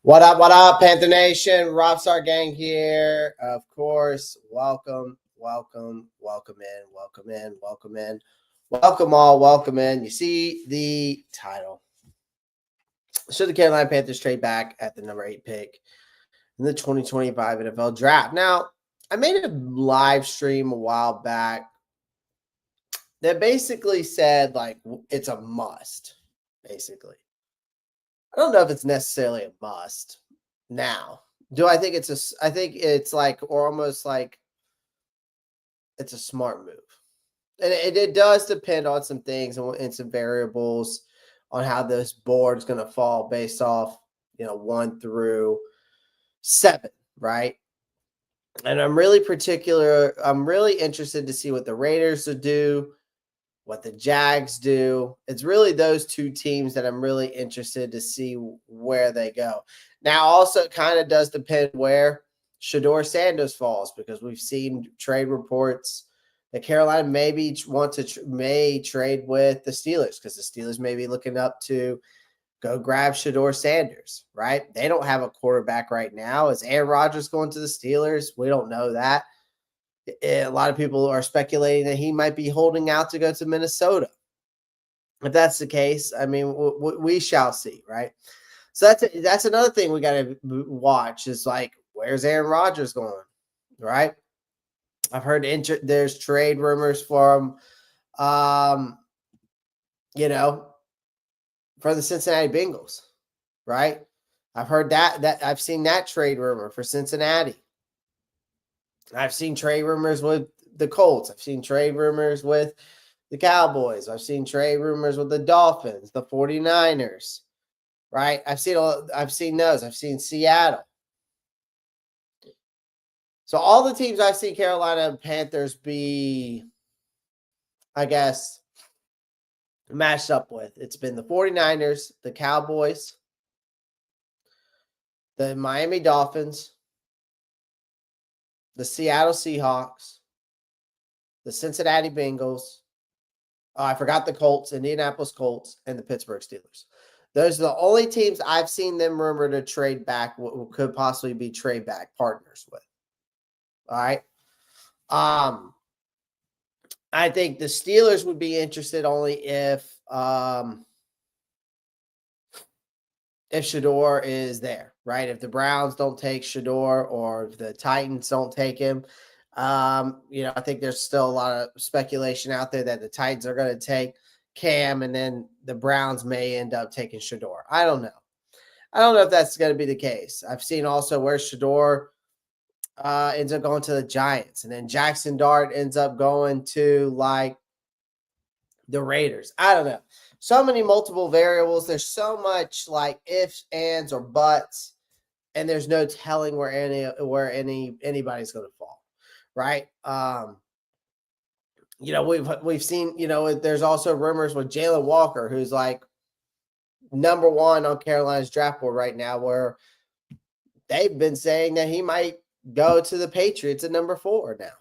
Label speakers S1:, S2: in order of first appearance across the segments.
S1: What up, Panther Nation? Rockstar Gang here. Of course, welcome in. Welcome in. You see the title. Should the Carolina Panthers trade back at the number 8 pick in the 2025 NFL Draft? Now, I made a live stream a while back that basically said, like, it's a must, basically. I don't know if it's necessarily a must now. Do I think I think it's like, or almost like it's a smart move. And it does depend on some things and some variables on how this board is going to fall based off, 1 through 7, right? And I'm really interested to see what the Raiders will do, what the Jags do. It's really those two teams that I'm really interested to see where they go. Now, also, it kind of does depend where Shedeur Sanders falls, because we've seen trade reports that Carolina may trade with the Steelers, because the Steelers may be looking up to go grab Shedeur Sanders, right? They don't have a quarterback right now. Is Aaron Rodgers going to the Steelers? We don't know that. A lot of people are speculating that he might be holding out to go to Minnesota. If that's the case, I mean, we shall see, right? So that's another thing we got to watch is, like, where's Aaron Rodgers going, right? I've heard there's trade rumors from, for the Cincinnati Bengals, right? I've heard that I've seen that trade rumor for Cincinnati. I've seen trade rumors with the Colts. I've seen trade rumors with the Cowboys. I've seen trade rumors with the Dolphins, the 49ers, right? I've seen those. I've seen Seattle. So all the teams I've seen Carolina Panthers be, I guess, matched up with, it's been the 49ers, the Cowboys, the Miami Dolphins, the Seattle Seahawks, the Cincinnati Bengals. Oh, I forgot the Colts, Indianapolis Colts, and the Pittsburgh Steelers. Those are the only teams I've seen them rumored to trade back, what could possibly be trade back partners with. All right. I think the Steelers would be interested only if Shedeur is there, right? If the Browns don't take Shedeur, or if the Titans don't take him, I think there's still a lot of speculation out there that the Titans are going to take Cam, and then the Browns may end up taking Shedeur. I don't know. I don't know if that's going to be the case. I've seen also where Shedeur ends up going to the Giants, and then Jackson Dart ends up going to, like, the Raiders. I don't know. So many multiple variables. There's so much, like, ifs, ands, or buts, and there's no telling where anybody's going to fall, right? We've seen, there's also rumors with Jalen Walker, who's like number 1 on Carolina's draft board right now, where they've been saying that he might go to the Patriots at number 4 now.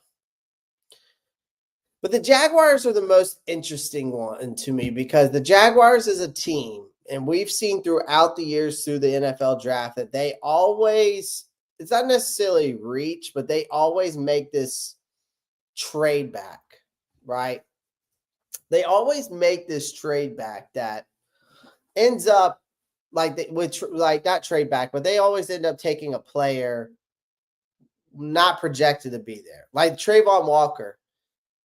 S1: But the Jaguars are the most interesting one to me, because the Jaguars is a team, and we've seen throughout the years through the NFL draft that they always, it's not necessarily reach, but they always make this trade back, right? They always make this trade back that ends up not trade back, but they always end up taking a player not projected to be there. Like Trayvon Walker,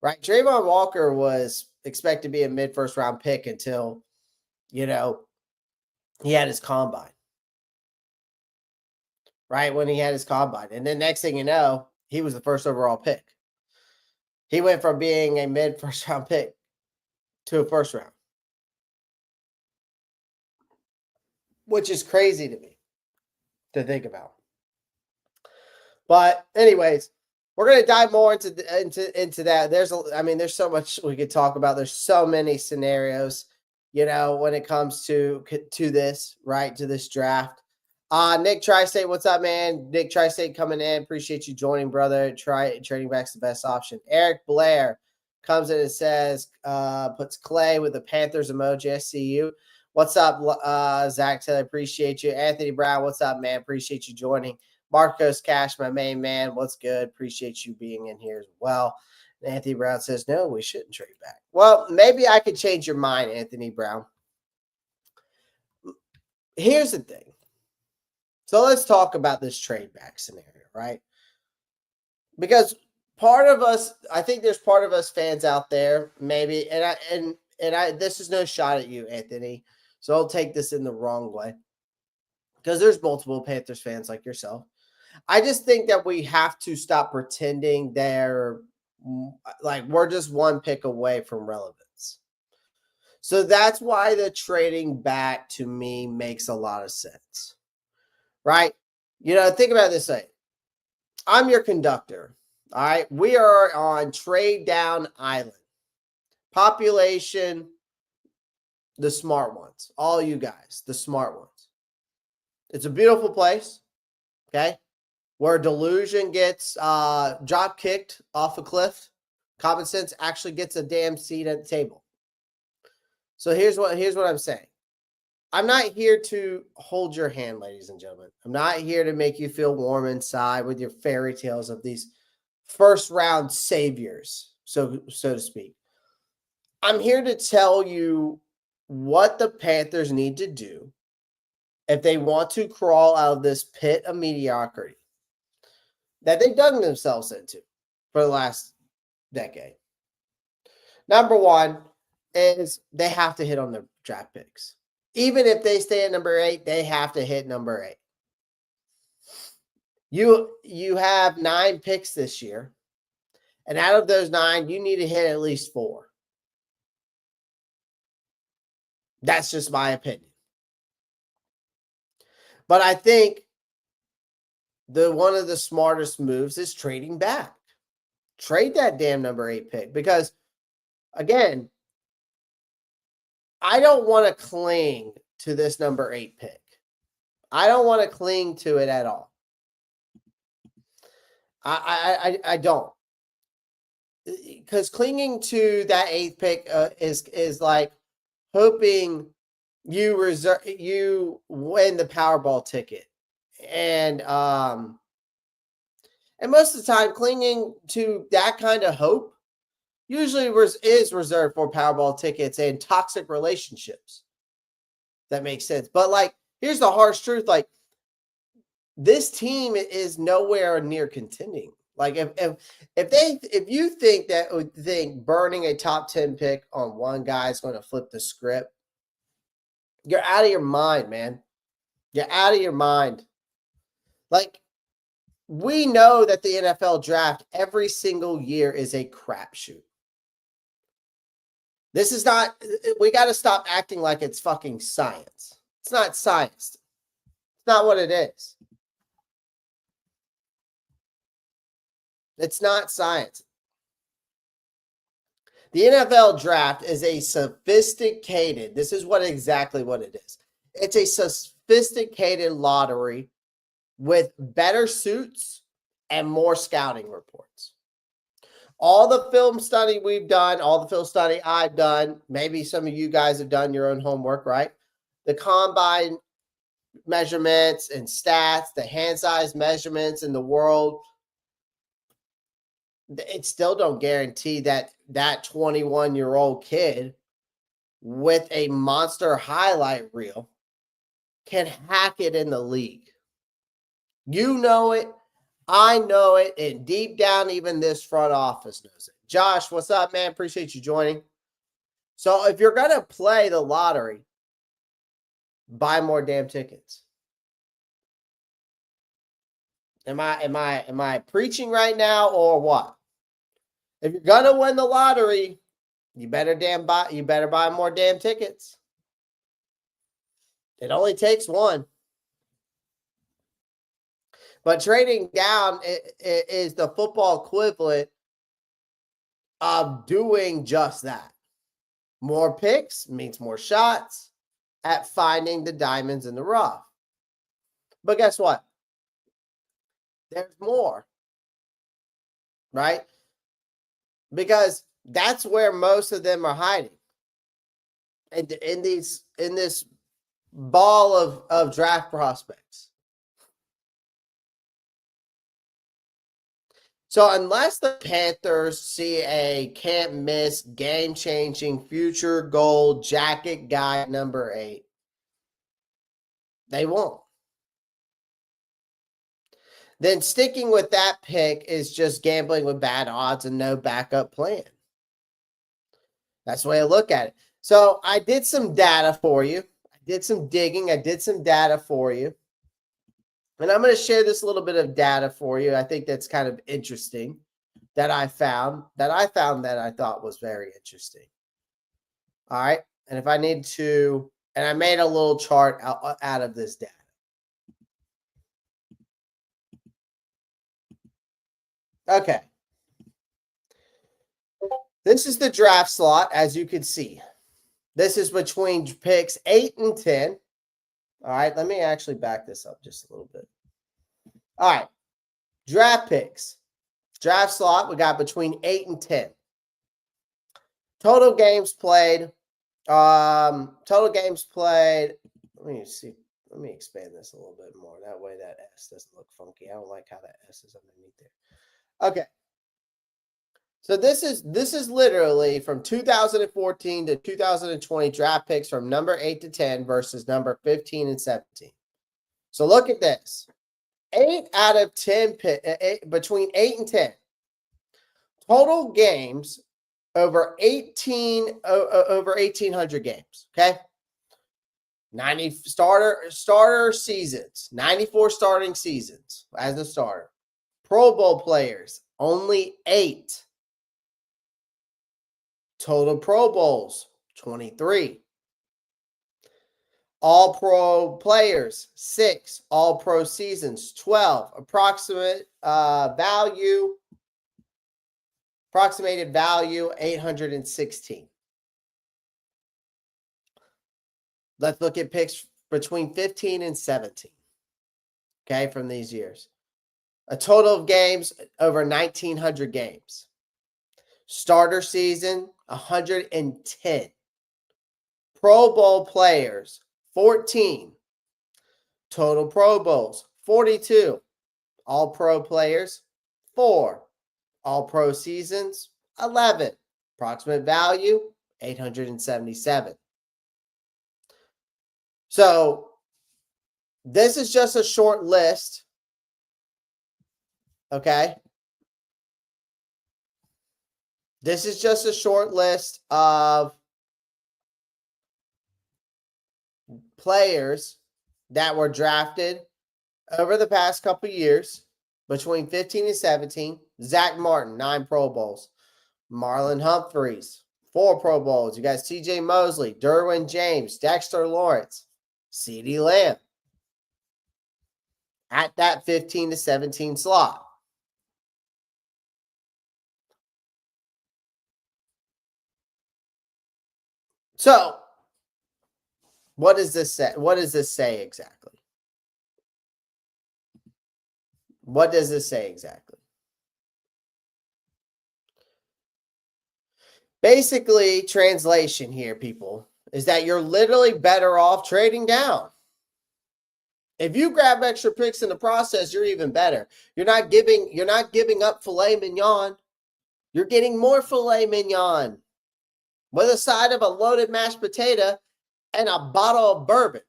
S1: right? Trayvon Walker was expected to be a mid-first round pick until, he had his combine. Right? When he had his combine. And then next thing you know, he was the first overall pick. He went from being a mid-first round pick to a first round, which is crazy to me to think about. But anyways, we're going to dive more into that. There's so much we could talk about. There's so many scenarios, when it comes to this, right, to this draft. Nick Tri-State, what's up, man? Nick Tri-State coming in. Appreciate you joining, brother. Trading back's the best option. Eric Blair comes in and says, puts Clay with the Panthers emoji. I see you. What's up, Zach? Said I appreciate you. Anthony Brown, what's up, man? Appreciate you joining. Marcos Cash, my main man, what's good? Appreciate you being in here as well. And Anthony Brown says, no, we shouldn't trade back. Well, maybe I could change your mind, Anthony Brown. Here's the thing. So let's talk about this trade back scenario, right? Because part of us, I think there's part of us fans out there, maybe, and I this is no shot at you, Anthony. So don't take this in the wrong way. Because there's multiple Panthers fans like yourself. I just think that we have to stop pretending they're like we're just one pick away from relevance. So that's why the trading back to me makes a lot of sense. Right? Think about it this way. I'm your conductor. All right. We are on Trade Down Island. Population, the smart ones. All you guys, the smart ones. It's a beautiful place. Okay. Where delusion gets drop kicked off a cliff. Common sense actually gets a damn seat at the table. So here's what I'm saying. I'm not here to hold your hand, ladies and gentlemen. I'm not here to make you feel warm inside with your fairy tales of these first round saviors, so to speak. I'm here to tell you what the Panthers need to do if they want to crawl out of this pit of mediocrity that they've dug themselves into for the last decade. Number one is they have to hit on their draft picks. Even if they stay at number 8, they have to hit number 8. You have 9 picks this year, and out of those 9, you need to hit at least 4. That's just my opinion. But I think one of the smartest moves is trading back. Trade that damn number 8 pick because, again, I don't want to cling to this number 8 pick. I don't want to cling to it at all. I don't. Because clinging to that 8th pick is like hoping you win the Powerball ticket. And most of the time, clinging to that kind of hope usually is reserved for Powerball tickets and toxic relationships. That makes sense. But here's the harsh truth. This team is nowhere near contending. If you think burning a top 10 pick on one guy is going to flip the script, you're out of your mind, man. You're out of your mind. We know that the NFL draft every single year is a crapshoot. This is not, we got to stop acting like it's fucking science. It's not science. It's not what it is. It's not science. The NFL draft is a sophisticated, this is exactly what it is. It's a sophisticated lottery with better suits and more scouting reports. All the film study we've done, all the film study I've done, maybe some of you guys have done your own homework, right? The combine measurements and stats, the hand size measurements in the world, it still don't guarantee that 21-year-old kid with a monster highlight reel can hack it in the league. You know it. I know it. And deep down, even this front office knows it. Josh, what's up, man? Appreciate you joining. So if you're going to play the lottery, buy more damn tickets. Am I preaching right now or what? If you're going to win the lottery, you better buy more damn tickets. It only takes one. But trading down is the football equivalent of doing just that. More picks means more shots at finding the diamonds in the rough. But guess what? There's more, right? Because that's where most of them are hiding. in this ball of draft prospects. So unless the Panthers see a can't miss, game-changing, future goal jacket guy number 8, they won't. Then sticking with that pick is just gambling with bad odds and no backup plan. That's the way I look at it. So I did some data for you. I did some digging. I did some data for you. And I'm going to share this little bit of data for you. I think that's kind of interesting that I found that I thought was very interesting. All right. And if I need to, and I made a little chart out of this data. Okay. This is the draft slot, as you can see. This is between picks 8 and 10. All right, let me actually back this up just a little bit. All right, draft picks. Draft slot, we got between 8 and 10. Total games played. Total games played. Let me see. Let me expand this a little bit more. That way that S doesn't look funky. I don't like how that S is underneath there. Okay. So this is literally from 2014 to 2020 draft picks from number 8 to 10 versus number 15 and 17. So look at this. 8 out of 10 between 8 and 10. Total games over 1800 games, okay? 90 starter seasons, 94 starting seasons as a starter. Pro Bowl players, only 8. Total Pro Bowls, 23. All Pro players, 6. All Pro seasons, 12. Approximated value, 816. Let's look at picks between 15 and 17. Okay, from these years. A total of games over 1,900 games. Starter season, 110. Pro Bowl players, 14. Total Pro Bowls, 42. All Pro players, 4. All Pro seasons, 11. Approximate value, 877. So this is just a short list, okay? This is just a short list of players that were drafted over the past couple years between 15 and 17. Zach Martin, 9 Pro Bowls. Marlon Humphreys, 4 Pro Bowls. You got C.J. Mosley, Derwin James, Dexter Lawrence, CeeDee Lamb at that 15 to 17 slot. So, what does this say? What does this say exactly? What does this say exactly? Basically, translation here, people, is that you're literally better off trading down. If you grab extra picks in the process, you're even better. You're not giving up filet mignon. You're getting more filet mignon with a side of a loaded mashed potato and a bottle of bourbon.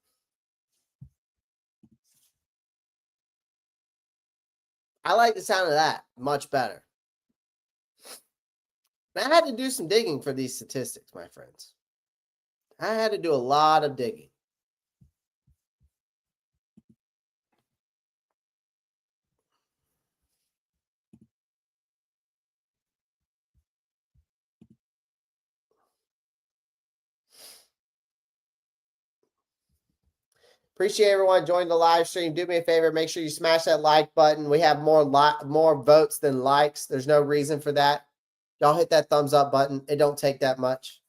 S1: I like the sound of that much better. I had to do some digging for these statistics, my friends. I had to do a lot of digging. Appreciate everyone joining the live stream. Do me a favor, make sure you smash that like button. We have more votes than likes. There's no reason for that. Y'all hit that thumbs up button. It don't take that much.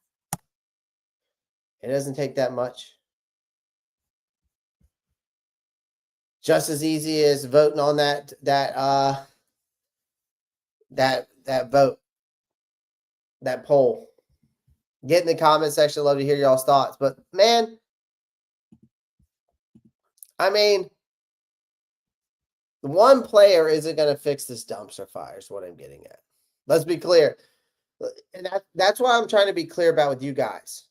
S1: It doesn't take that much. Just as easy as voting on that vote, that poll. Get in the comment section. Love to hear y'all's thoughts. But, man, I mean, one player isn't going to fix this dumpster fire is what I'm getting at. Let's be clear. And that's what I'm trying to be clear about with you guys.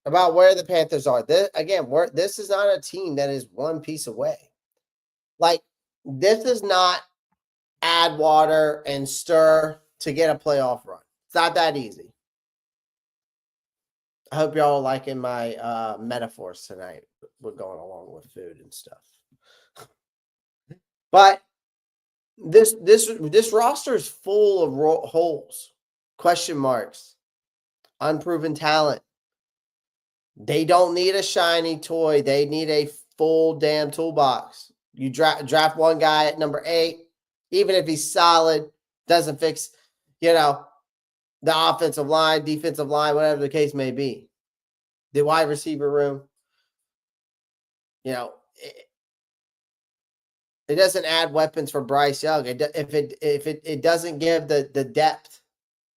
S1: About where the Panthers are. This is not a team that is one piece away. Like, this is not add water and stir to get a playoff run. It's not that easy. I hope y'all are liking my metaphors tonight. We're going along with food and stuff. But this roster is full of holes, question marks, unproven talent. They don't need a shiny toy. They need a full damn toolbox. You draft one guy at number 8, even if he's solid, doesn't fix, the offensive line, defensive line, whatever the case may be. The wide receiver room, it doesn't add weapons for Bryce Young. If it doesn't give the depth,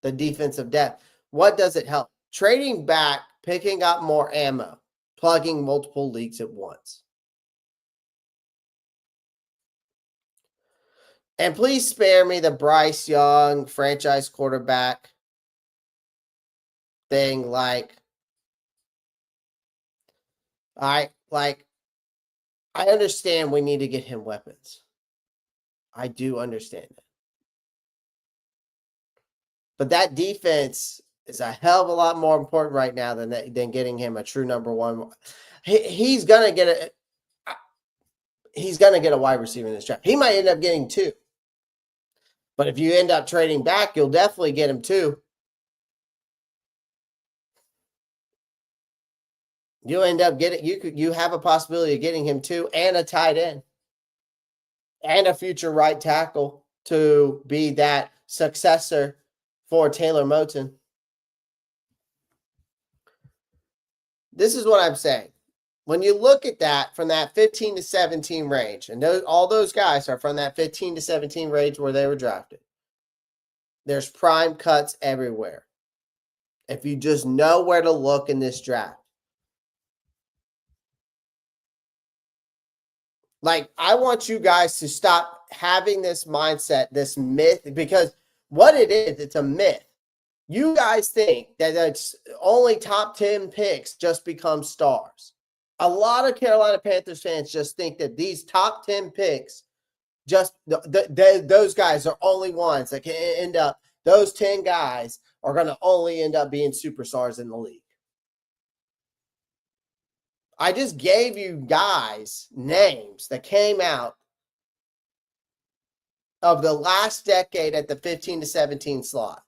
S1: the defensive depth, what does it help? Trading back, picking up more ammo, plugging multiple leagues at once. And please spare me the Bryce Young franchise quarterback thing. I understand we need to get him weapons. I do understand it. But that defense is a hell of a lot more important right now than getting him a true number one. He's gonna get a wide receiver in this draft. He might end up getting 2. But if you end up trading back, you'll definitely get him 2. You'll end up getting you have a possibility of getting him 2 and a tight end and a future right tackle to be that successor for Taylor Moton. This is what I'm saying. When you look at that from that 15 to 17 range, and all those guys are from that 15 to 17 range where they were drafted, there's prime cuts everywhere. If you just know where to look in this draft. I want you guys to stop having this mindset, this myth, because what it is, it's a myth. You guys think that it's only top 10 picks just become stars. A lot of Carolina Panthers fans just think that these top 10 picks, those guys are only ones that can end up, those 10 guys are going to only end up being superstars in the league. I just gave you guys names that came out of the last decade at the 15 to 17 slot.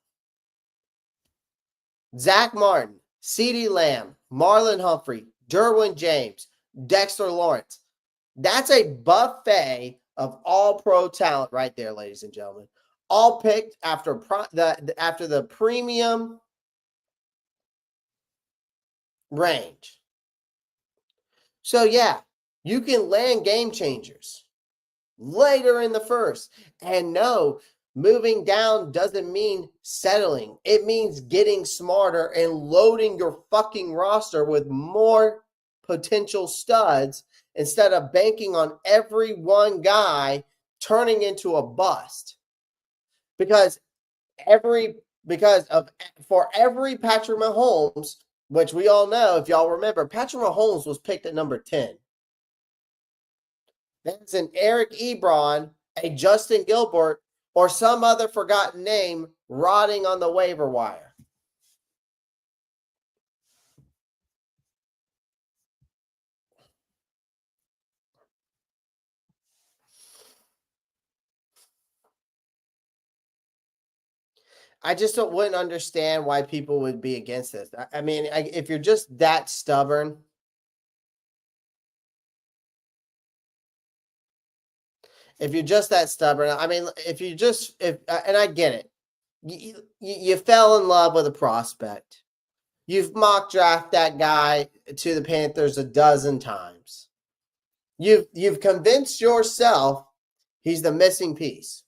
S1: Zach Martin, CeeDee Lamb, Marlon Humphrey, Derwin James, Dexter Lawrence. That's a buffet of all-pro talent right there, ladies and gentlemen. All picked after the premium range. So, yeah, you can land game changers later in the first. And no, moving down doesn't mean settling. It means getting smarter and loading your fucking roster with more potential studs instead of banking on every one guy turning into a bust. For every Patrick Mahomes, which we all know, if y'all remember, Patrick Mahomes was picked at number 10. That's an Eric Ebron, a Justin Gilbert, or some other forgotten name rotting on the waiver wire. I just wouldn't understand why people would be against this. I mean, if you're just that stubborn, I mean, and I get it. You fell in love with a prospect. You've mock draft that guy to the Panthers a dozen times. You've convinced yourself he's the missing piece.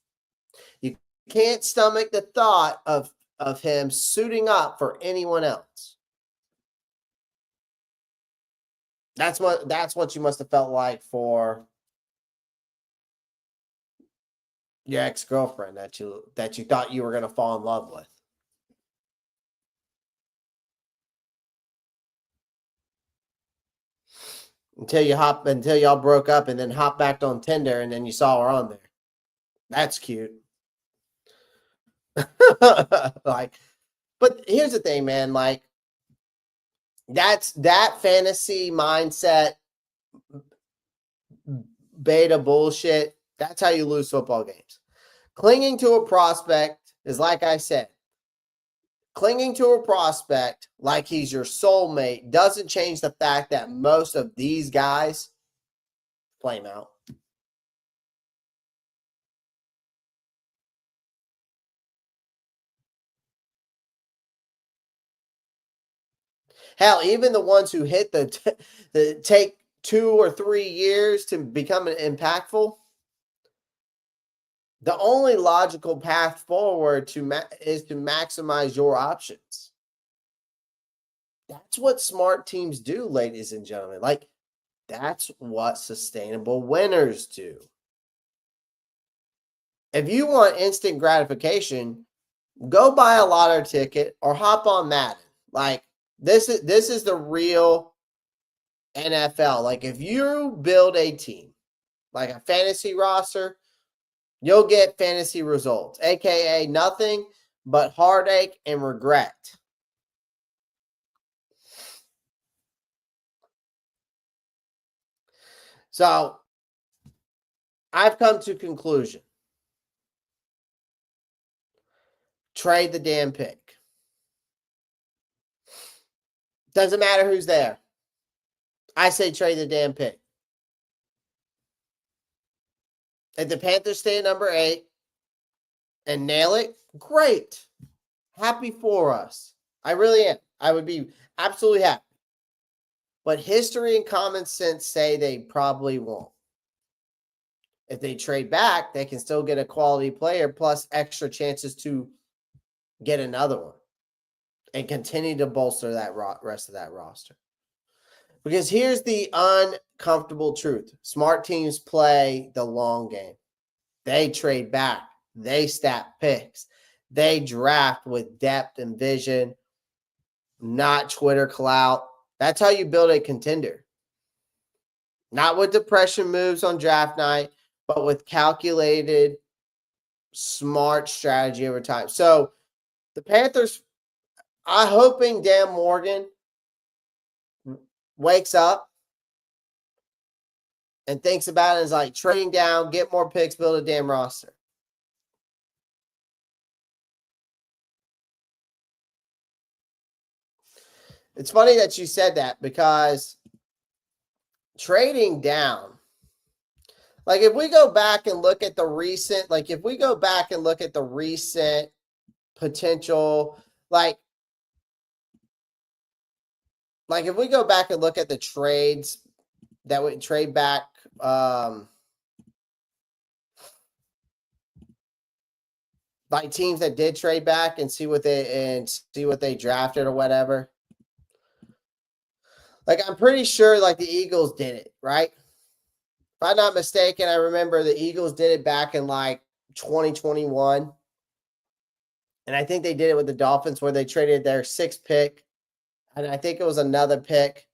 S1: You can't stomach the thought of of him suiting up for anyone else. That's what you must have felt like for your ex-girlfriend that you thought you were going to fall in love with. Until y'all broke up and then hop back on Tinder and then you saw her on there. That's cute. Like, but here's the thing, man. Like, that fantasy mindset, beta bullshit. That's how you lose football games. Clinging to a prospect is, like I said, clinging to a prospect like he's your soulmate doesn't change the fact that most of these guys flame out. Hell, even the ones who hit the take 2 or 3 years to become impactful, the only logical path forward is to maximize your options. That's what smart teams do, ladies and gentlemen. Like, that's what sustainable winners do. If you want instant gratification, go buy a lottery ticket or hop on Madden. Like, this is the real NFL. Like, if you build a team, like a fantasy roster, you'll get fantasy results, aka nothing but heartache and regret. So, I've come to conclusion. Trade the damn pick. Doesn't matter who's there. I say trade the damn pick. If the Panthers stay at number 8 and nail it, great. Happy for us. I really am. I would be absolutely happy. But history and common sense say they probably won't. If they trade back, they can still get a quality player plus extra chances to get another one and continue to bolster that rest of that roster. Because here's the uncomfortable truth. Smart teams play the long game. They trade back. They stack picks. They draft with depth and vision, not Twitter clout. That's how you build a contender. Not with depression moves on draft night, but with calculated, smart strategy over time. So the Panthers, I'm hoping Dan Morgan wakes up and thinks about it as like trading down, get more picks, build a damn roster. It's funny that you said that because trading down, like if we go back and look at the recent, potential, like if we go back and look at the trades that would trade back, like teams that did trade back and see what they drafted or whatever. Like I'm pretty sure like the Eagles did it, right? If I'm not mistaken, I remember the Eagles did it back in like 2021. And I think they did it with the Dolphins where they traded their 6th pick. And I think it was another pick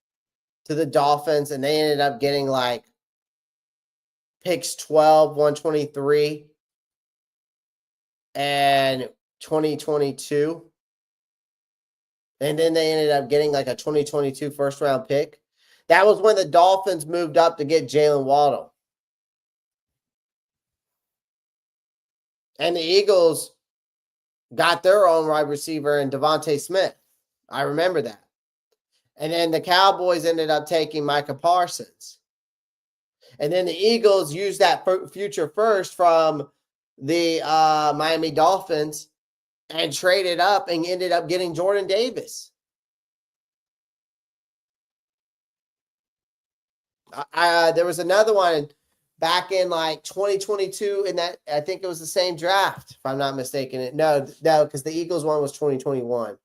S1: to the Dolphins. And they ended up getting like picks 12, 123, and 2022. And then they ended up getting like a 2022 first round pick. That was when the Dolphins moved up to get Jalen Waddle. And the Eagles got their own wide receiver in Devontae Smith. I remember that. And then the Cowboys ended up taking Micah Parsons. And then the Eagles used that future first from the Miami Dolphins and traded up and ended up getting Jordan Davis. There was another one back in like 2022, and that I think it was the same draft, if I'm not mistaken. No, because the Eagles one was 2021.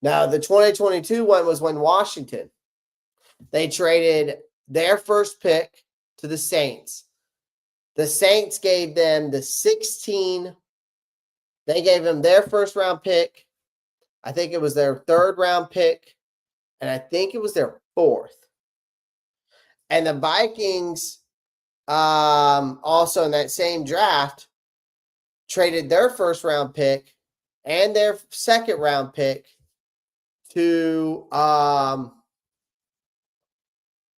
S1: Now the 2022 one was when Washington. They traded their first pick to the Saints. The Saints gave them the 16. They gave them their first round pick. I think it was their third round pick. And I think it was their fourth. And the Vikings, also in that same draft, traded their first round pick and their second round pick to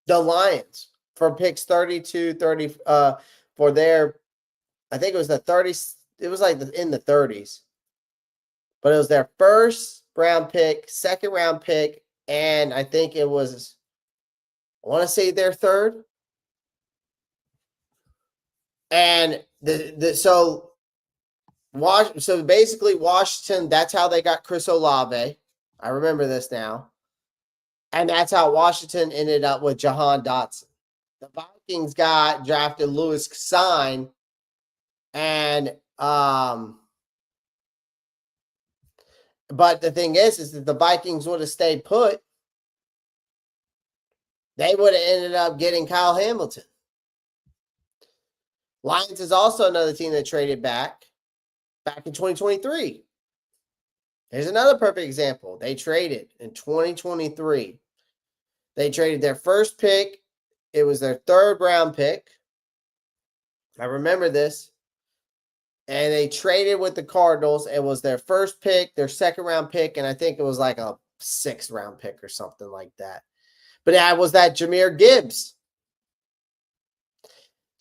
S1: the Lions for picks 32, 30 for their, I think it was the 30s. It was like in the 30s. But it was their first round pick, second round pick, and I think it was, I want to say their third. And so basically Washington, that's how they got Chris Olave. I remember this now. And that's how Washington ended up with Jahan Dotson. The Vikings drafted Louis Cine, and but the thing is that the Vikings would have stayed put, they would have ended up getting Kyle Hamilton. Lions is also another team that traded back in 2023. Here's another perfect example. They traded in 2023. They traded their first pick. It was their third round pick. I remember this. And they traded with the Cardinals. It was their first pick, their second round pick, and I think it was like a sixth round pick or something like that. But that was that Jahmyr Gibbs.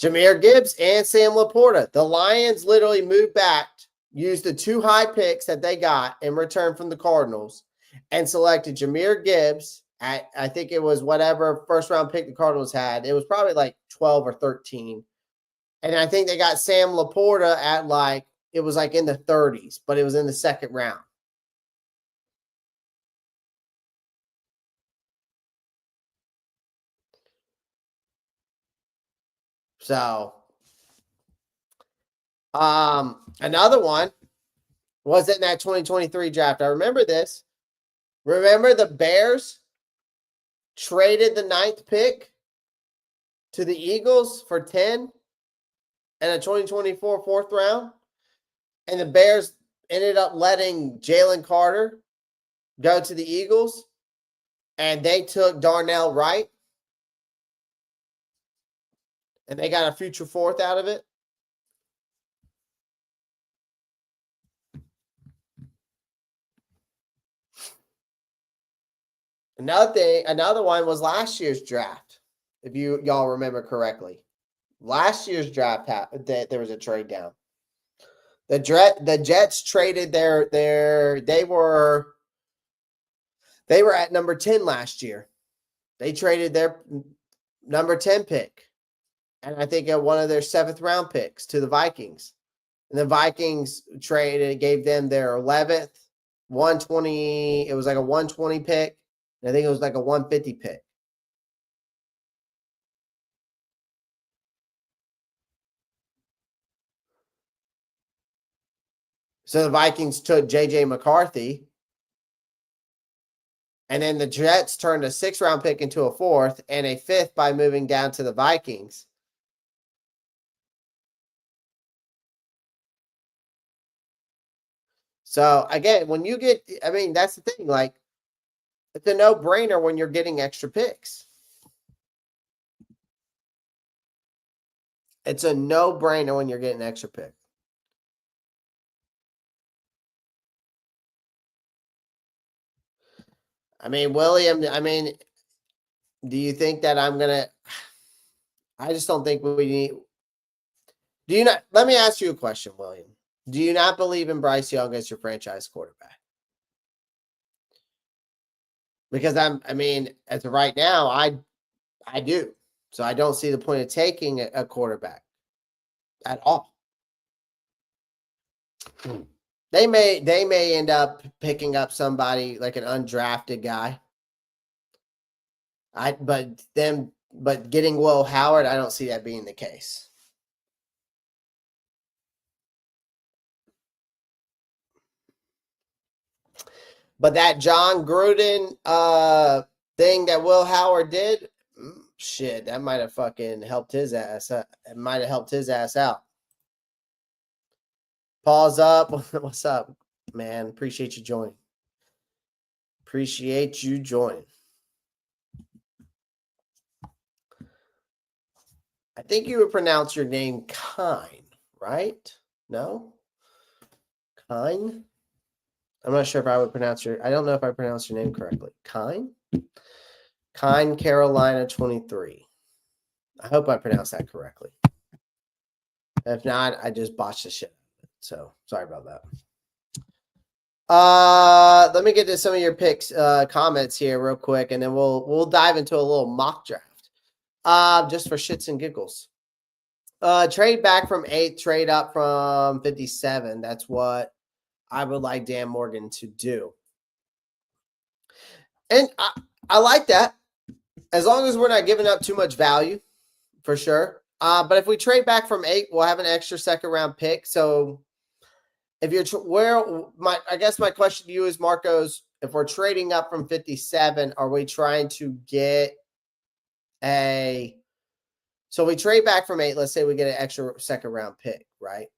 S1: Jahmyr Gibbs and Sam Laporta. The Lions literally moved back, used the two high picks that they got in return from the Cardinals, and selected Jahmyr Gibbs at, I think it was whatever first round pick the Cardinals had. It was probably like 12 or 13. And I think they got Sam Laporta at like, it was like in the 30s, but it was in the second round. So, another one was in that 2023 draft. I remember this. Remember the Bears traded the 9th pick to the Eagles for 10 and a 2024 fourth round? And the Bears ended up letting Jalen Carter go to the Eagles, and they took Darnell Wright, and they got a future fourth out of it. Another one was last year's draft, if y'all remember correctly. Last year's draft, there was a trade down. The Jets traded they were at number 10 last year. They traded their number 10 pick, and I think at one of their 7th round picks to the Vikings. And the Vikings gave them their 11th, 120. It was like a 120 pick. And I think it was like a 150 pick. So the Vikings took J.J. McCarthy. And then the Jets turned a 6th round pick into a 4th and a 5th by moving down to the Vikings. So again, when you get, I mean, that's the thing. Like, it's a no-brainer when you're getting extra picks. It's a no-brainer when you're getting extra picks. I mean, William, do you think that I'm going to – I just don't think we need – do you not – let me ask you a question, William. Do you not believe in Bryce Young as your franchise quarterback? Because as of right now, I do. So I don't see the point of taking a quarterback at all. They may end up picking up somebody like an undrafted guy. But them But getting Will Howard, I don't see that being the case. But that John Gruden thing that Will Howard did, shit, that might have fucking helped his ass. It might have helped his ass out. Pause up. What's up, man? Appreciate you joining. Appreciate you joining. I think you would pronounce your name Kine, right? No? Kine? I'm not sure if I would pronounce I don't know if I pronounced your name correctly. Kine? Kine Carolina 23. I hope I pronounced that correctly. If not, I just botched the shit. So sorry about that. Let me get to some of your picks, comments here real quick, and then we'll dive into a little mock draft. Just for shits and giggles. Trade back from 8, trade up from 57. That's what I would like Dan Morgan to do. And I like that. As long as we're not giving up too much value, for sure. But if we trade back from 8, we'll have an extra second round pick. So if you're I guess my question to you is, Marcos, if we're trading up from 57, are we trying to get so we trade back from 8, let's say we get an extra second round pick, right?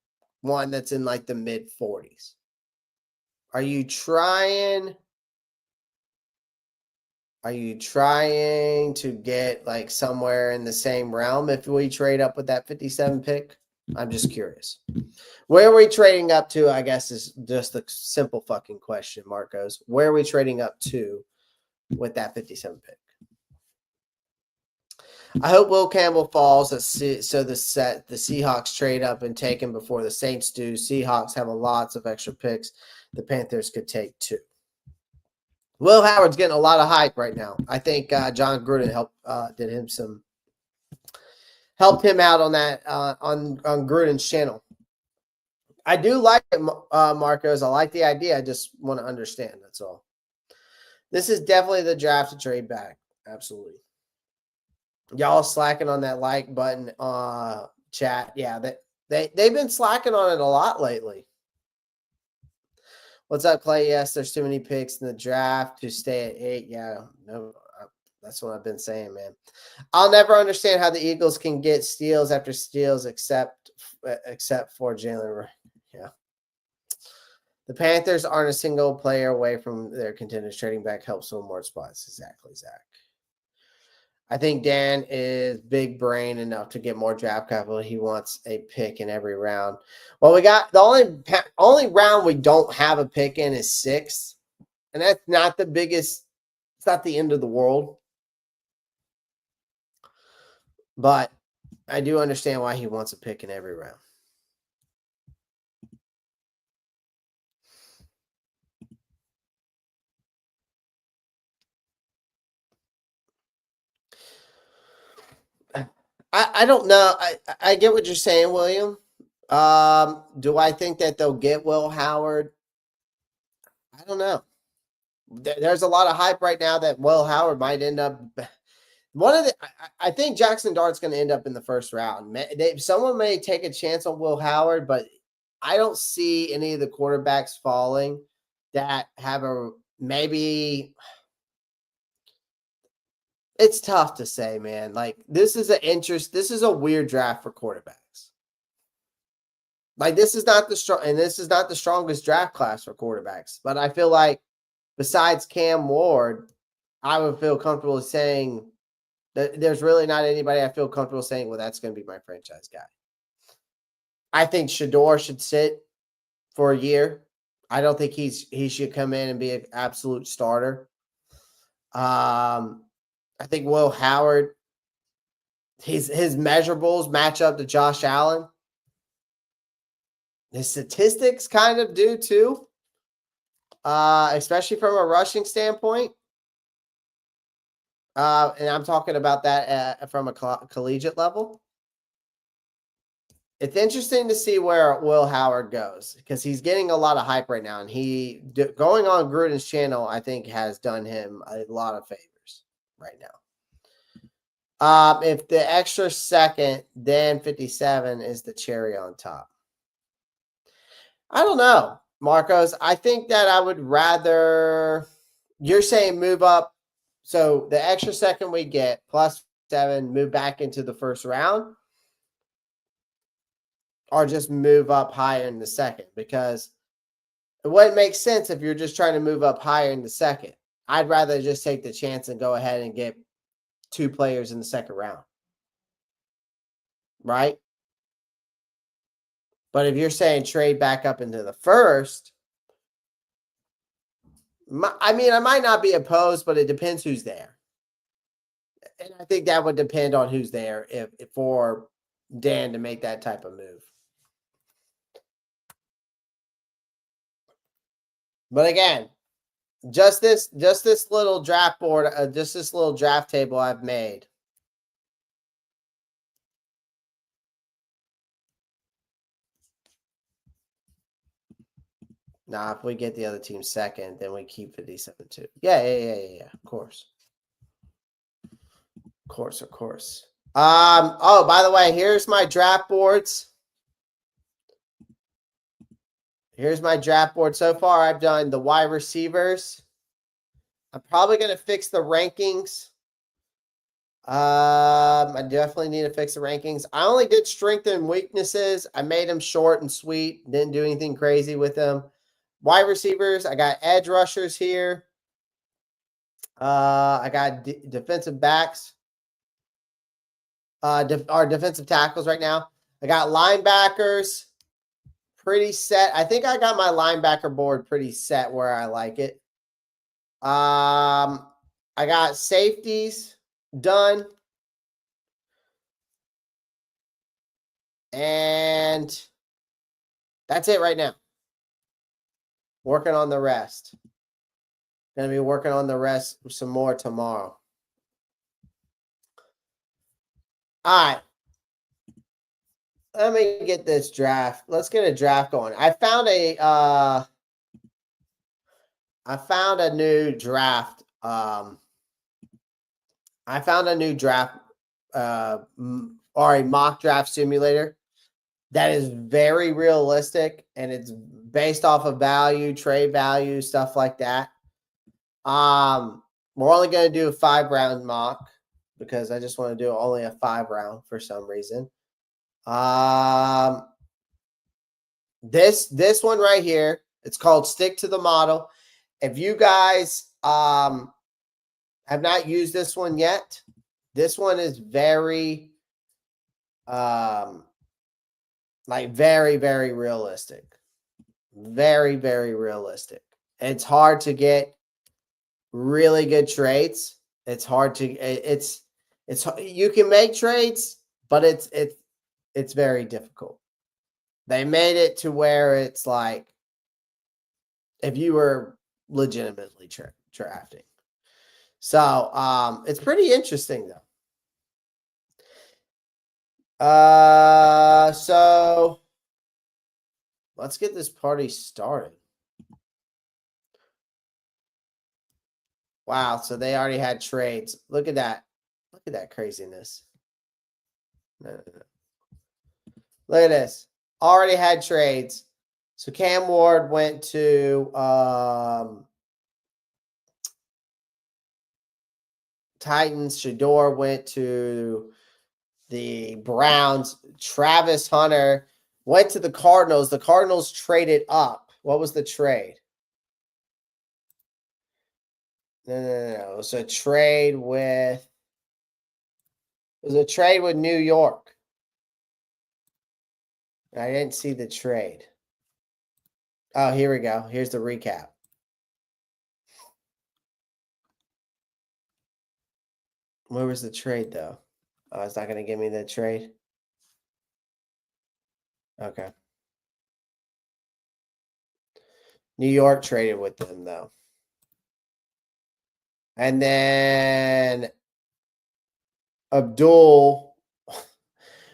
S1: One that's in like the mid 40s. Are you trying to get like somewhere in the same realm if we trade up with that 57 pick? I'm just curious. Where are we trading up to, I guess, is just a simple fucking question, Marcos. Where are we trading up to with that 57 pick? I hope Will Campbell falls so the Seahawks trade up and take him before the Saints do. Seahawks have lots of extra picks. The Panthers could take 2. Will Howard's getting a lot of hype right now. I think John Gruden helped him out on that on Gruden's channel. I do like it, Marcos. I like the idea. I just want to understand. That's all. This is definitely the draft to trade back. Absolutely. Y'all slacking on that like button, chat. Yeah, they've been slacking on it a lot lately. What's up, Clay? Yes, there's too many picks in the draft to stay at 8. Yeah, no, that's what I've been saying, man. I'll never understand how the Eagles can get steals after steals except for Jalen. Yeah. The Panthers aren't a single player away from their contenders. Trading back helps with more spots. Exactly, Zach. I think Dan is big brain enough to get more draft capital. He wants a pick in every round. Well, we got the only round we don't have a pick in is 6th, and that's not the biggest. It's not the end of the world, but I do understand why he wants a pick in every round. I don't know. I get what you're saying, William. Do I think that they'll get Will Howard? I don't know. There's a lot of hype right now that Will Howard might end up. I think Jackson Dart's going to end up in the first round. Someone may take a chance on Will Howard, but I don't see any of the quarterbacks falling that have maybe. It's tough to say, man. Like this is a weird draft for quarterbacks. Like this is not the strongest draft class for quarterbacks. But I feel like besides Cam Ward, I would feel comfortable saying that there's really not anybody I feel comfortable saying, well, that's going to be my franchise guy. I think Shador should sit for a year. I don't think he should come in and be an absolute starter. I think Will Howard, his measurables match up to Josh Allen. His statistics kind of do too, especially from a rushing standpoint. And I'm talking about that from a collegiate level. It's interesting to see where Will Howard goes because he's getting a lot of hype right now. And going on Gruden's channel, I think, has done him a lot of favors right now. If the extra second, then 57 is the cherry on top. I don't know, Marcos. I think that I would rather. You're saying move up. So the extra second we get plus 7, move back into the first round, or just move up higher in the second, because it wouldn't make sense if you're just trying to move up higher in the second. I'd rather just take the chance and go ahead and get 2 players in the second round. Right? But if you're saying trade back up into the first, I mean, I might not be opposed, but it depends who's there. And I think that would depend on who's there if for Dan to make that type of move. But again, just this little draft board, just this little draft table I've made. Now, if we get the other team second, then we keep 57 too. Yeah. Of course. Of course. Oh, by the way, here's my draft boards. Here's my draft board. So far, I've done the wide receivers. I'm probably going to fix the rankings. I definitely need to fix the rankings. I only did strength and weaknesses. I made them short and sweet. Didn't do anything crazy with them. Wide receivers, I got edge rushers here. I got defensive backs. Our defensive tackles right now. I got linebackers pretty set. I think I got my linebacker board pretty set where I like it. I got safeties done. And that's it right now. Working on the rest. Going to be working on the rest some more tomorrow. All right. Let me get this draft. Let's get a draft going. I found a new draft. I found a new draft or a mock draft simulator that is very realistic, and it's based off of value, trade value, stuff like that. We're only going to do a 5-round mock because I just want to do only a 5-round for some reason. This one right here, it's called Stick to the Model. If you guys have not used this one yet, this one is very very, very realistic. Very, very realistic. It's hard to get really good trades. It's hard to it's you can make trades, but it's very difficult. They made it to where it's like if you were legitimately drafting. So it's pretty interesting though. So let's get this party started. Wow, so they already had trades. Look at that. Look at that craziness. No. Look at this. Already had trades. So Cam Ward went to Titans. Shador went to the Browns. Travis Hunter went to the Cardinals. The Cardinals traded up. What was the trade? No. It was a trade with New York. I didn't see the trade. Oh, here we go. Here's the recap. Where was the trade, though? Oh, it's not going to give me the trade? Okay. New York traded with them, though. And then Abdul,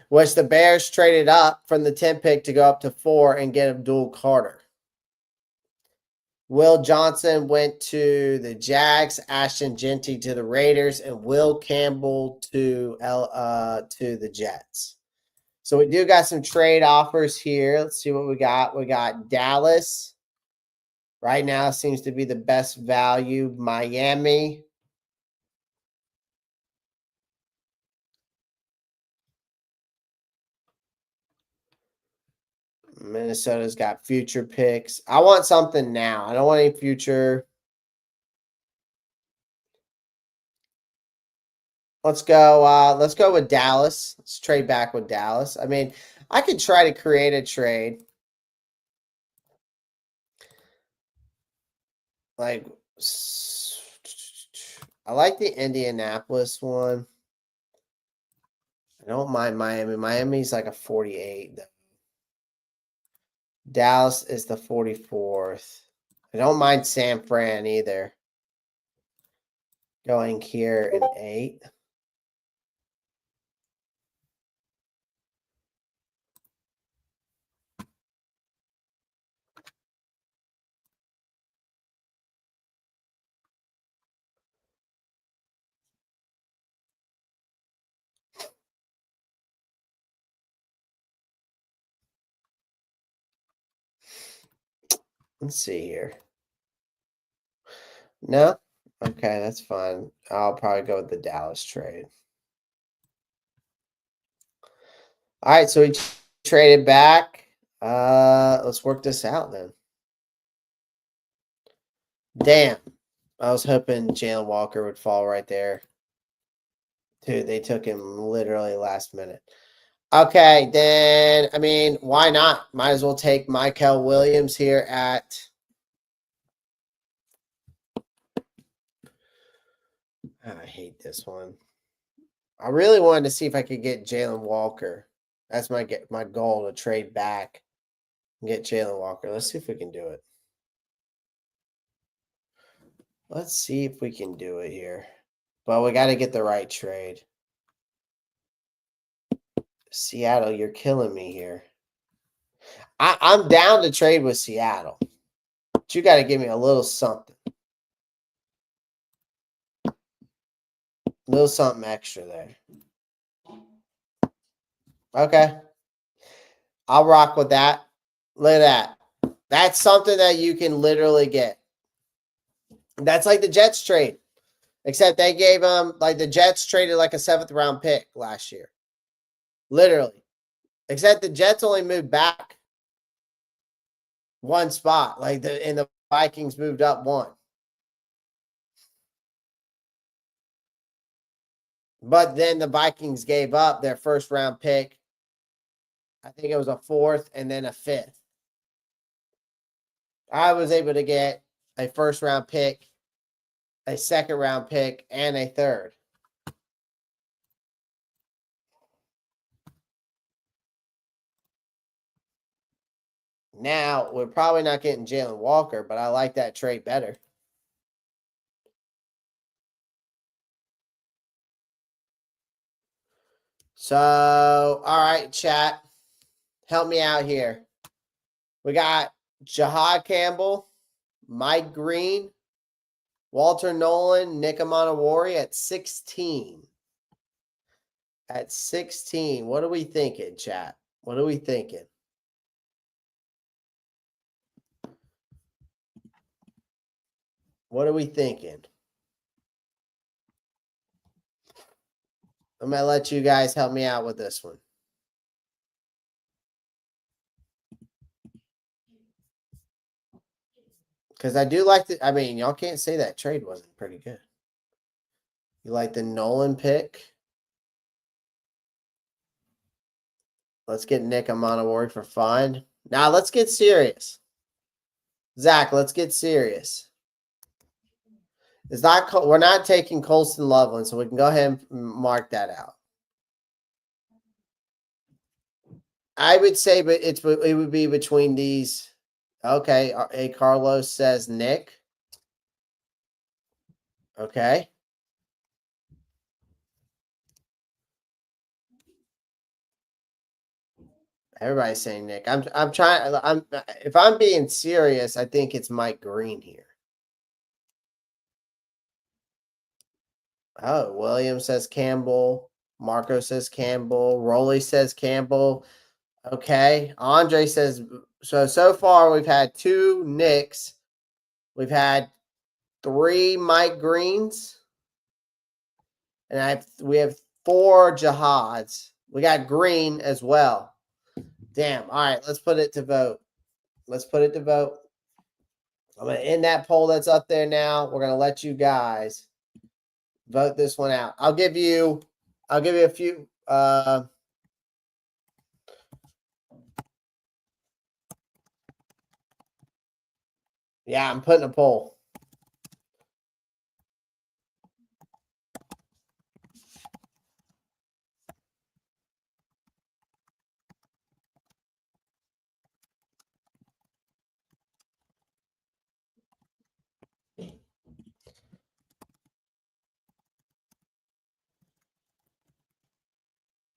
S1: which the Bears traded up from the 10 pick to go up to 4 and get Abdul Carter. Will Johnson went to the Jags, Ashton Genty to the Raiders, and Will Campbell to the Jets. So we do got some trade offers here. Let's see what we got. We got Dallas. Right now seems to be the best value. Miami. Minnesota's got future picks. I want something now. I don't want any future. Let's go with Dallas. Let's trade back with Dallas. I mean, I could try to create a trade. Like, I like the Indianapolis one. I don't mind Miami. Miami's like a 48. Dallas is the 44th. I don't mind San Fran either. Going here in 8. Let's see here. No? Okay, that's fine. I'll probably go with the Dallas trade. All right, so we traded back. Let's work this out then. Damn. I was hoping Jalen Walker would fall right there. Dude, they took him literally last minute. Okay, then, I mean, why not? Might as well take Michael Williams here at... I hate this one. I really wanted to see if I could get Jalen Walker. That's my goal, to trade back and get Jalen Walker. Let's see if we can do it. Let's see if we can do it here. But we got to get the right trade. Seattle, you're killing me here. I'm down to trade with Seattle. But you got to give me a little something. A little something extra there. Okay. I'll rock with that. Look at that. That's something that you can literally get. That's like the Jets trade. Except they gave them, like the Jets traded like a 7th round pick last year. Literally. Except the Jets only moved back one spot. And the Vikings moved up one. But then the Vikings gave up their 1st round pick. I think it was a 4th and then a 5th. I was able to get a 1st round pick, a 2nd round pick, and a 3rd. Now, we're probably not getting Jalen Walker, but I like that trade better. So, all right, chat. Help me out here. We got Jahad Campbell, Mike Green, Walter Nolan, Nick Amanawari at 16. At 16. What are we thinking, chat? What are we thinking? What are we thinking? I'm going to let you guys help me out with this one. Because I do like the, I mean, y'all can't say that trade wasn't pretty good. You like the Nolan pick? Let's get Nick Amanawari for fun. Now let's get serious. Zach, let's get serious. It's not, we're not taking Colston Loveland, so we can go ahead and mark that out. I would say, but it would be between these. Okay, A. Carlos says Nick. Okay. Everybody's saying Nick. I'm trying. If I'm being serious, I think it's Mike Green here. Oh, William says Campbell. Marco says Campbell. Rolly says Campbell. Okay. Andre says so far we've had 2 Nicks. We've had 3 Mike Greens. And we have 4 Jihads. We got Green as well. Damn. All right, let's put it to vote. Let's put it to vote. I'm going to end that poll that's up there now. We're going to let you guys vote this one out. I'll give you a few yeah, I'm putting a poll.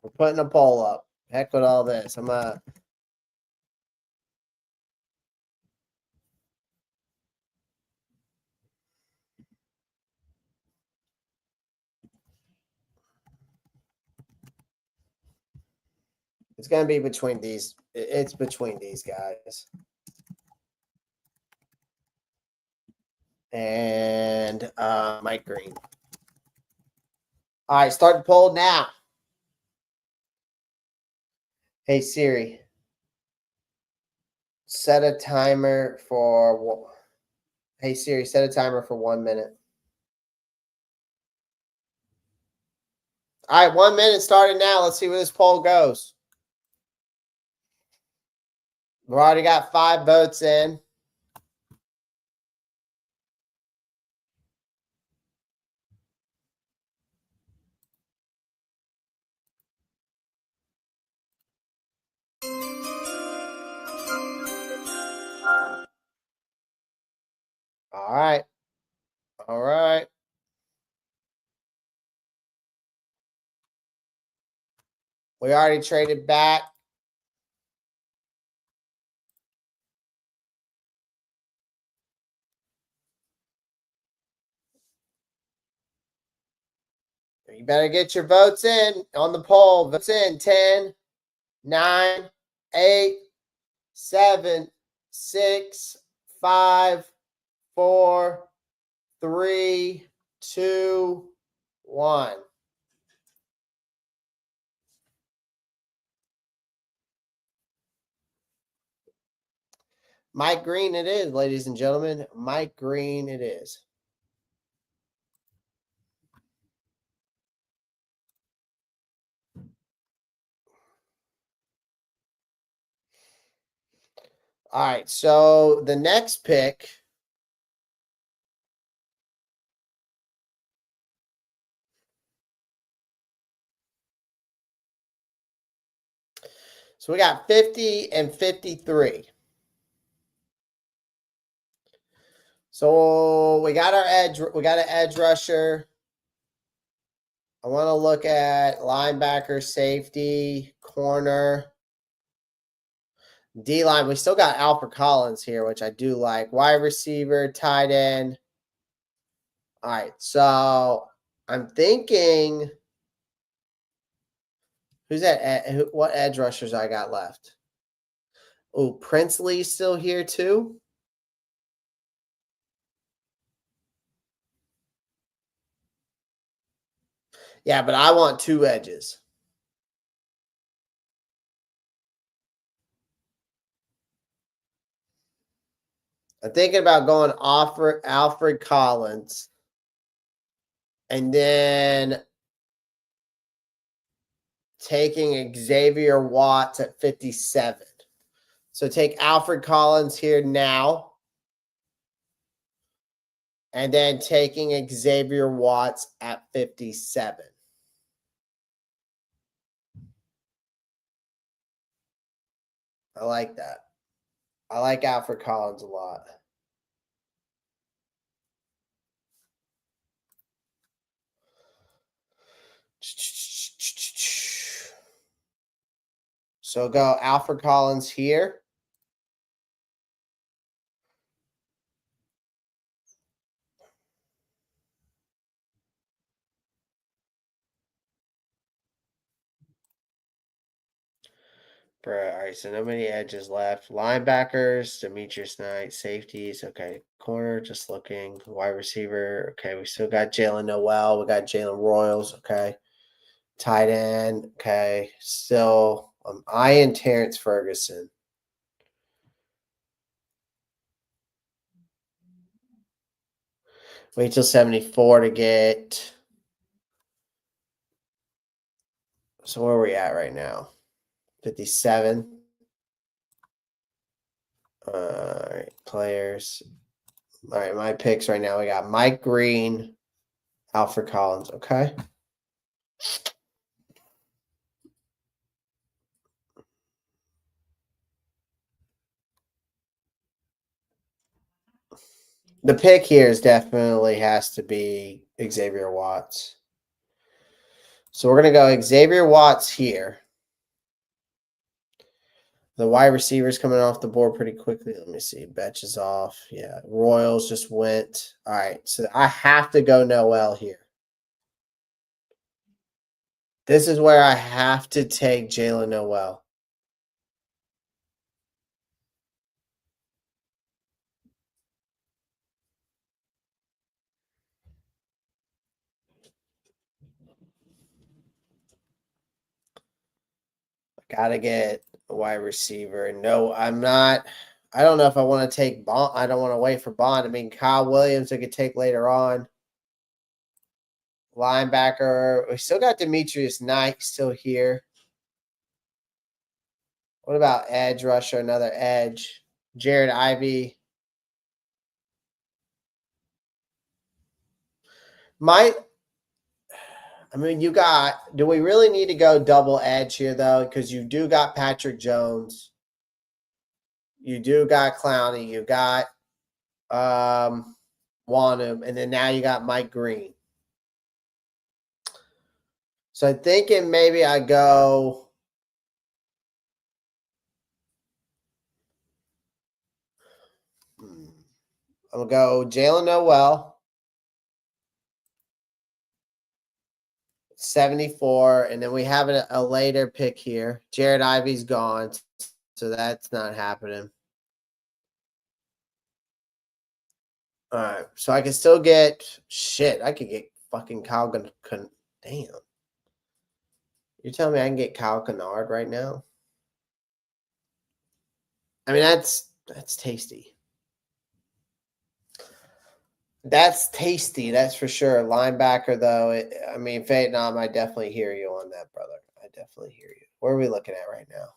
S1: We're putting a poll up. Heck with all this. It's gonna be between these. It's between these guys. And Mike Green. All right, start the poll now. Hey Siri, set a timer for. Hey Siri, set a timer for 1 minute. All right, 1 minute started now. Let's see where this poll goes. We've already got 5 votes in. All right. All right. We already traded back. You better get your votes in on the poll. Votes in 10, 9, 8, 7, 6, 5, 4, 3, 2, 1. Mike Green it is, ladies and gentlemen. Mike Green it is. All right, so the next pick so we got 50 and 53. So we got our edge. We got an edge rusher. I want to look at linebacker, safety, corner, D-line. We still got Alfred Collins here, which I do like. Wide receiver, tight end. All right, so I'm thinking, who's that? What edge rushers I got left? Oh, Princely's still here too. Yeah, but I want 2 edges. I'm thinking about going Alfred Collins and then taking Xavier Watts at 57. So take Alfred Collins here now. And then taking Xavier Watts at 57. I like that. I like Alfred Collins a lot. So go Alfred Collins here. Bro, all right, so no many edges left. Linebackers, Demetrius Knight, safeties. Okay, corner, just looking. Wide receiver. Okay, we still got Jalen Noel. We got Jalen Royals. Okay, tight end. Okay, still eyeing Terrence Ferguson. Wait till 74 to get. So where are we at right now? 57. All right, players. All right, my picks right now. We got Mike Green, Alfred Collins. Okay. The pick here is definitely has to be Xavier Watts. So we're going to go Xavier Watts here. The wide receivers coming off the board pretty quickly. Let me see. Betch is off. Yeah. Royals just went. All right. So I have to go Noel here. This is where I have to take Jalen Noel. Gotta get a wide receiver. No, I'm not. I don't know if I want to take Bond. I don't want to wait for Bond. I mean, Kyle Williams I could take later on. Linebacker. We still got Demetrius Knight still here. What about edge rusher? Another edge. Jared Ivey. Might. I mean, you got. Do we really need to go double edge here though? Because you do got Patrick Jones. You do got Clowney. You got Wanham, and then now you got Mike Green. So I'm thinking maybe I go. I'll go Jalen Noel, 74, and then we have a later pick here. Jared Ivey's gone, so that's not happening. All right, so I can still get shit. I could get fucking Kyle. Damn, you're telling me I can get Kyle Kennard right now? I mean, that's tasty. That's tasty. That's for sure. Linebacker, though. I mean, Vietnam. I definitely hear you on that, brother. I definitely hear you. Where are we looking at right now?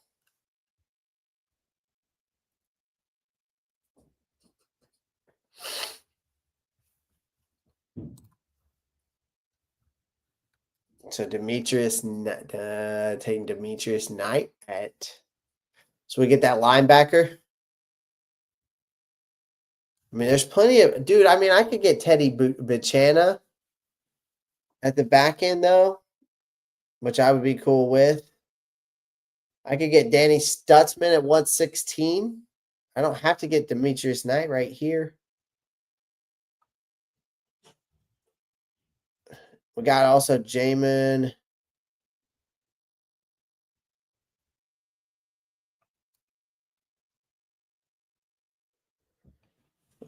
S1: So taking Demetrius Knight at. So we get that linebacker. I mean, there's plenty of dude. I mean, I could get Teddy Bachana at the back end though, which I would be cool with. I could get Danny Stutzman at 116. I don't have to get Demetrius Knight right here. We got also Jamin.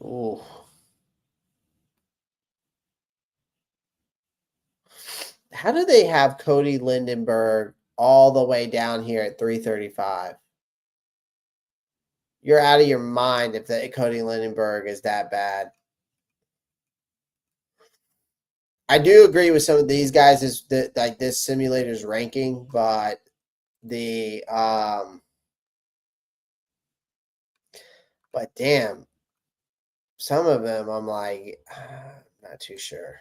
S1: Ooh. How do they have Cody Lindenberg all the way down here at 335? You're out of your mind if the Cody Lindenberg is that bad. I do agree with some of these guys is that like this simulator's ranking, but the but damn, some of them I'm like not too sure.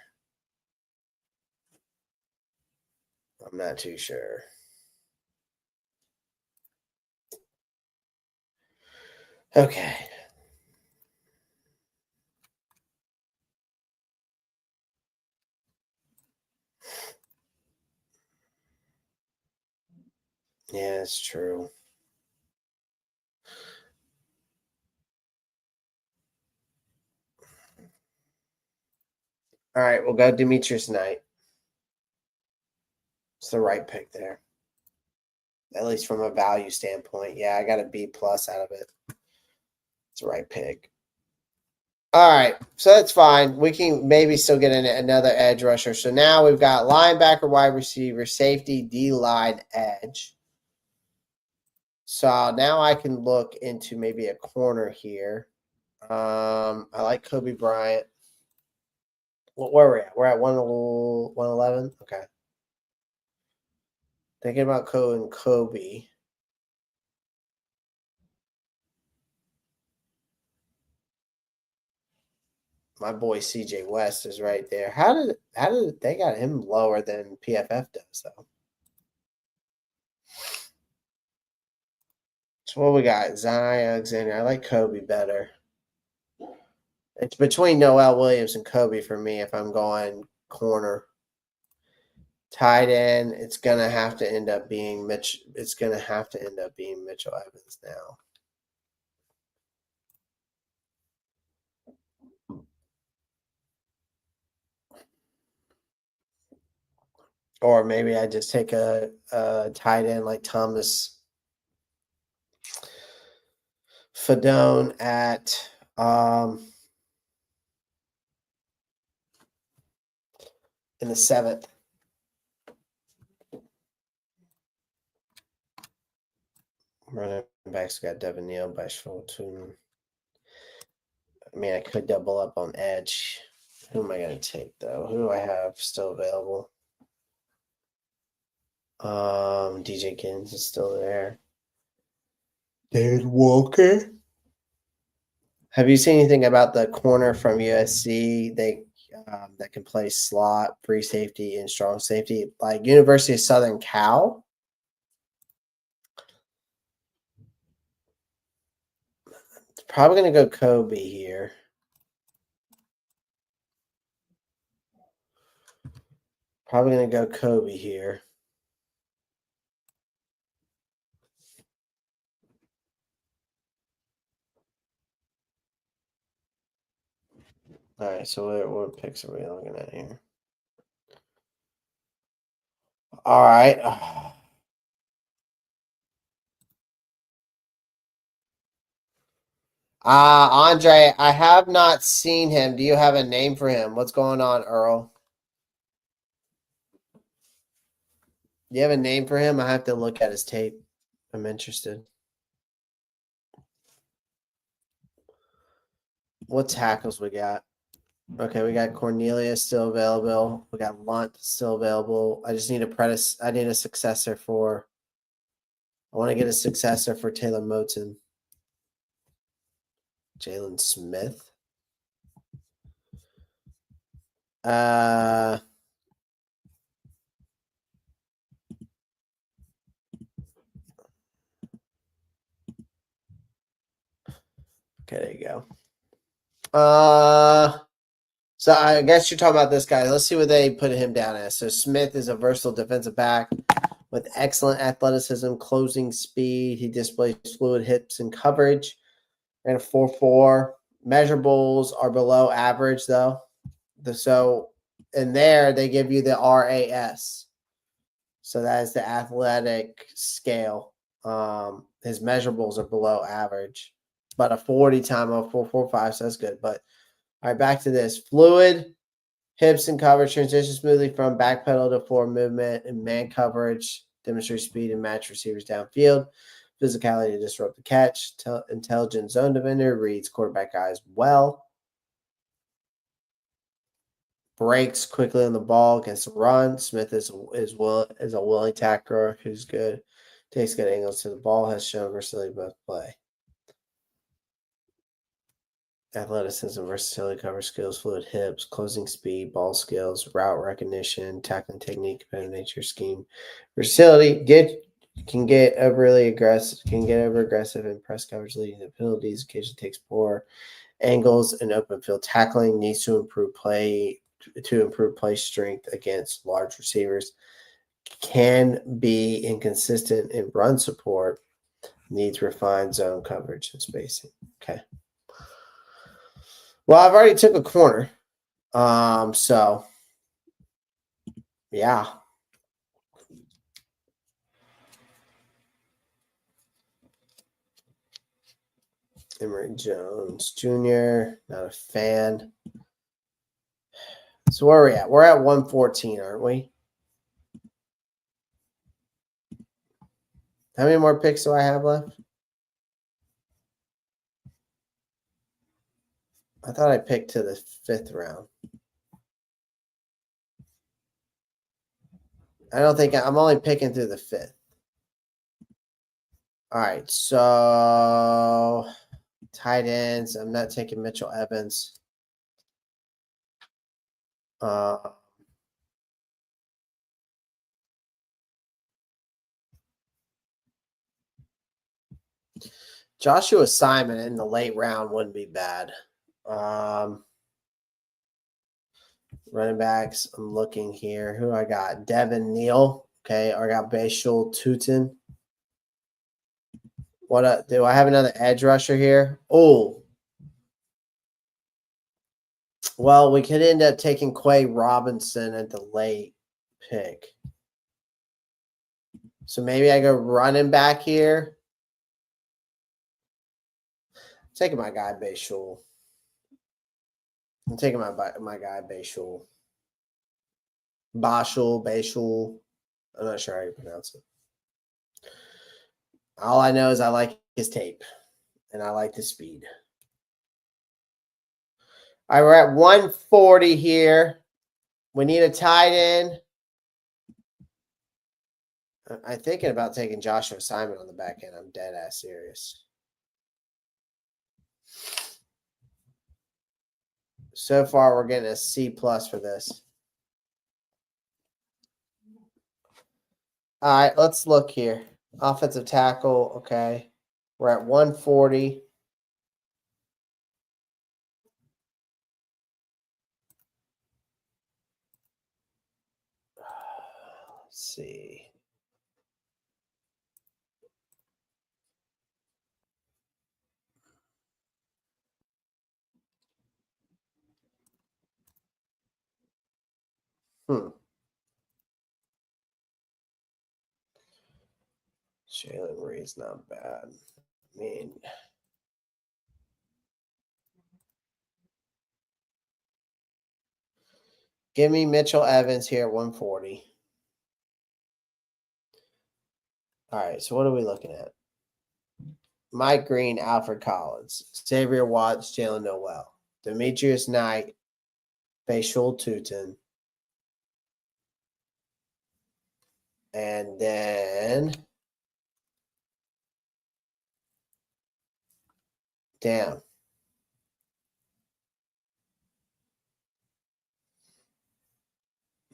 S1: I'm not too sure. Okay. Yeah, it's true. All right, we'll go Demetrius Knight. It's the right pick there, at least from a value standpoint. Yeah, I got a B plus out of it. It's the right pick. All right, so that's fine. We can maybe still get another edge rusher. So now we've got linebacker, wide receiver, safety, D line, edge. So now I can look into maybe a corner here. I like Kobe Bryant. Where are we at? We're at 111. Okay. Thinking about Kobe. My boy CJ West is right there. How did they got him lower than PFF does though? So what we got? Zion Alexander. I like Kobe better. It's between Noel Williams and Kobe for me if I'm going corner. Tight end, it's gonna have to end up being Mitch. It's gonna have to end up being Mitchell Evans now. Or maybe I just take a tight end like Thomas Fadone at in the 7th. Running backs got Devin Neal, Bashful too. I mean, I could double up on edge. Who am I going to take though? Who do I have still available? DJ Kins is still there. David Walker. Have you seen anything about the corner from USC? They that can play slot, free safety, and strong safety, like University of Southern Cal. It's probably going to go Kobe here. Probably going to go Kobe here. All right, so what picks are we looking at here? All right. Andre, I have not seen him. Do you have a name for him? What's going on, Earl? Do you have a name for him? I have to look at his tape. I'm interested. What tackles we got? Okay, we got Cornelius still available. We got Lunt still available. I just need I need a successor for. I want to get a successor for Taylor Moton. Jalen Smith. Okay, there you go. So I guess you're talking about this guy. Let's see what they put him down as. So Smith is a versatile defensive back with excellent athleticism, closing speed. He displays fluid hips and coverage. And a 4.4. Measurables are below average though. So in there they give you the RAS. So that is the athletic scale. His measurables are below average, but a 40 time of 4.45, so that's good. But all right, back to this. Fluid, hips and coverage, transition smoothly from back pedal to forward movement and man coverage, demonstrate speed and match receivers downfield, physicality to disrupt the catch, intelligent zone defender, reads quarterback eyes well, breaks quickly on the ball, against the run. Smith is a willing tackler who's good, takes good angles to the ball, has shown versatility both play. Athleticism, versatility, cover skills, fluid hips, closing speed, ball skills, route recognition, tackling technique, competitive nature, scheme, versatility. Can get overly aggressive. Can get over aggressive in press coverage, leading to penalties. Occasionally takes poor angles and open field tackling. Needs to improve play strength against large receivers. can be inconsistent in run support. Needs refined zone coverage and spacing. Okay. Well, I've already took a corner. So yeah. Emory Jones Jr., not a fan. So where are we at? We're at 114, aren't we? How many more picks do I have left? I thought I picked to the 5th round. I don't think I'm only picking through the 5th. All right, so tight ends. I'm not taking Mitchell Evans. Joshua Simon in the late round wouldn't be bad. Running backs, I'm looking here. Who I got? Devin Neal. Okay, I got Bashul Tutin. What do I have another edge rusher here? Oh. Well, we could end up taking Quay Robinson at the late pick. So maybe I go running back here. I'm taking my guy Bashul. I'm taking my guy Bashul. Bashul. I'm not sure how you pronounce it. All I know is I like his tape, and I like the speed. All right, we're at 140 here. We need a tight end. I'm thinking about taking Joshua Simon on the back end. I'm dead ass serious. So far, we're getting a C+ for this. All right, let's look here. Offensive tackle, okay. We're at 140. Let's see. Jalen Reed's not bad. I mean, give me Mitchell Evans here at 140. All right, so what are we looking at? Mike Green, Alfred Collins, Xavier Watts, Jalen Noel, Demetrius Knight, Bashul Tutin, and then damn.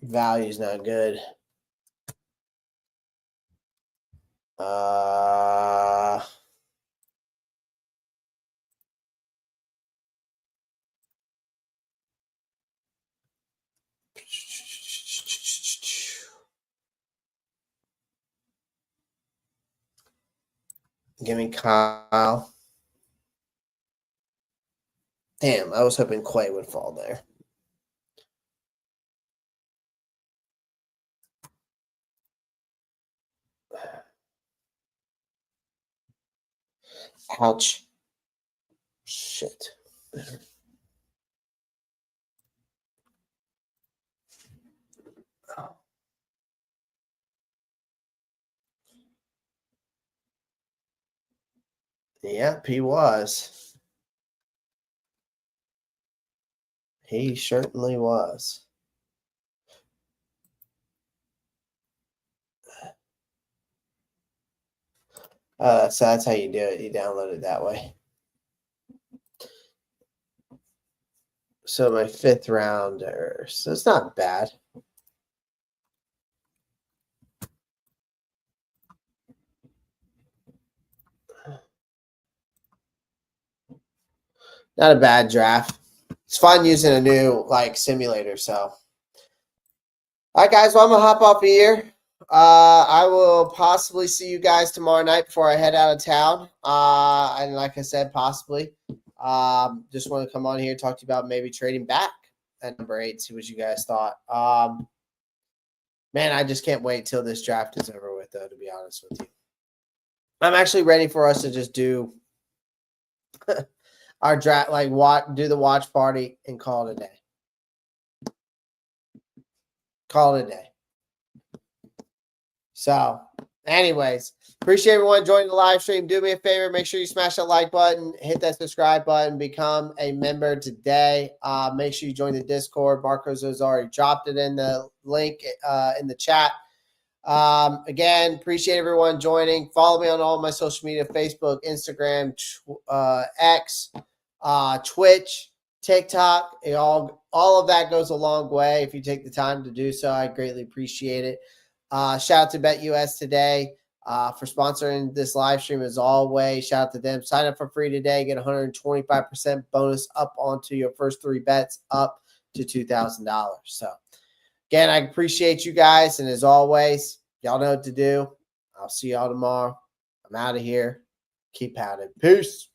S1: Value's not good. Give me Kyle. Damn, I was hoping Quay would fall there. Ouch. Shit. Yep, he was. He certainly was. So that's how you do it. You download it that way. So my 5th rounder. So it's not bad. Not a bad draft. It's fun using a new simulator. So, all right, guys. Well, I'm gonna hop off here. I will possibly see you guys tomorrow night before I head out of town. And like I said, possibly. Just want to come on here and talk to you about maybe trading back at number 8, see what you guys thought. Man, I just can't wait till this draft is over with, though, to be honest with you. I'm actually ready for us to just do our draft, like do the watch party and call it a day. Call it a day. So, anyways, appreciate everyone joining the live stream. Do me a favor, make sure you smash that like button, hit that subscribe button, become a member today. Make sure you join the Discord. Marcos has already dropped it in the link in the chat. Again, appreciate everyone joining. Follow me on all my social media: Facebook, Instagram, X, Twitch, TikTok. All of that goes a long way if you take the time to do so. I greatly appreciate it. Shout out to BetUS today for sponsoring this live stream as always. Shout out to them. Sign up for free today. Get 125% bonus up onto your first 3 bets up to $2,000. So, again, I appreciate you guys. And as always, y'all know what to do. I'll see y'all tomorrow. I'm out of here. Keep pounding. Peace.